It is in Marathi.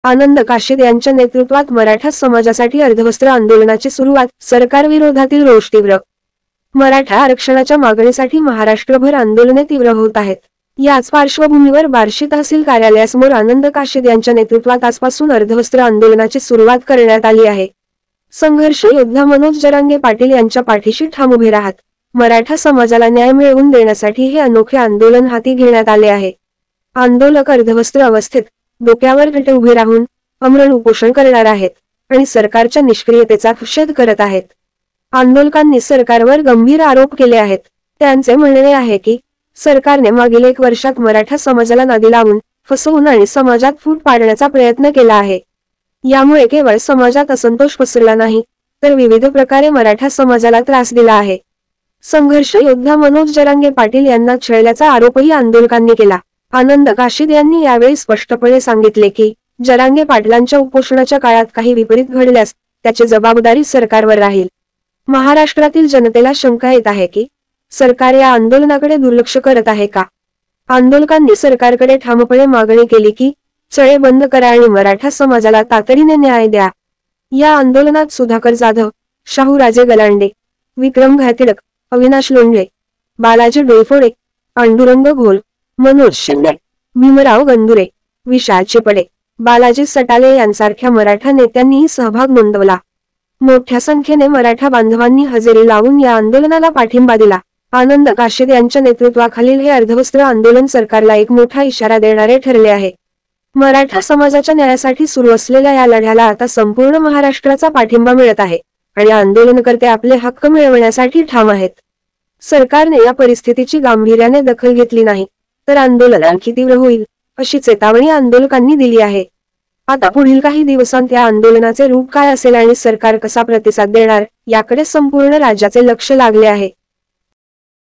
आनंद काशीद यांच्या नेतृत्वात मराठा समाजासाठी अर्धवस्त्र आंदोलनाची सुरुवात, सरकार विरोधातील रोष तीव्र. मराठा आरक्षणाच्या मागणीसाठी महाराष्ट्रभर आंदोलने तीव्र होत आहेत. याच पार्श्वभूमीवर बार्शी तहसील कार्यालयासमोर आनंद काशीद यांच्या नेतृत्वात आजपासून अर्धवस्त्र आंदोलनाची सुरुवात करण्यात आली आहे. संघर्ष योद्धा मनोज जरांगे पाटील यांच्या पाठीशी ठाम उभे राहत मराठा समाजाला न्याय मिळवून देण्यासाठी हे अनोखे आंदोलन हाती घेण्यात आले आहे. आंदोलक अर्धवस्त्र अवस्थेत डोक्यावर घटे उभे राहून आमरण उपोषण करणार आहेत आणि सरकारच्या निष्क्रियतेचा निषेध करत आहेत. आंदोलकांनी सरकारवर गंभीर आरोप केले आहेत. त्यांचे म्हणणे आहे की सरकारने मागील 1 वर्षात मराठा समाजाला नादी लावून फसवून आणि समाजात फूट पाडण्याचा प्रयत्न केला आहे. यामुळे केवळ समाजात असंतोष पसरला नाही तर विविध प्रकारे मराठा समाजाला त्रास दिला आहे. संघर्ष योद्धा मनोज जरांगे पाटील यांना छळल्याचा आरोपही आंदोलकांनी केला. आनंद काशीद यांनी यावेळी स्पष्टपणे सांगितले की जरांगे पाटलांच्या उपोषणाच्या काळात काही विपरीत घडल्यास त्याची जबाबदारी सरकारवर राहील. महाराष्ट्रातील जनतेला शंका येत आहे की सरकार या आंदोलनाकडे दुर्लक्ष करत आहे का? आंदोलकांनी सरकारकडे ठामपणे मागणी केली की चळे बंद करा आणि मराठा समाजाला तातडीने न्याय द्या. या आंदोलनात सुधाकर जाधव, शाहूराजे गलांडे, विक्रम घातिडक, अविनाश लोंढे, बालाजी डोईफोडे, पांडुरंग घोल, मनोज शिंदे, भीमराव गंदुरे, विशाल चिपडे, बालाजी सटाले यांसारख्या मराठा नेत्यांनीही सहभाग नोंदवला. मोठ्या संख्येने मराठा बांधवांनी हजेरी लावून या आंदोलनाला पाठिंबा दिला. आनंद काशीद यांच्या नेतृत्वाखालील हे अर्धवस्त्र आंदोलन सरकारला एक मोठा इशारा देणारे ठरले आहे. मराठा समाजाच्या न्यायासाठी सुरू असलेल्या या लढ्याला आता संपूर्ण महाराष्ट्राचा पाठिंबा मिळत आहे आणि आंदोलनकर्ते आपले हक्क मिळवण्यासाठी ठाम आहेत. सरकारने या परिस्थितीची गांभीर्याने दखल घेतली नाही तर आंदोलन आणखी तीव्र होईल अशी चेतावणी आंदोलकांनी दिली आहे. आता पुढील काही दिवसांत या आंदोलनाचे रूप काय असेल आणि सरकार कसा प्रतिसाद देणार याकडे संपूर्ण राज्याचे लक्ष लागले आहे.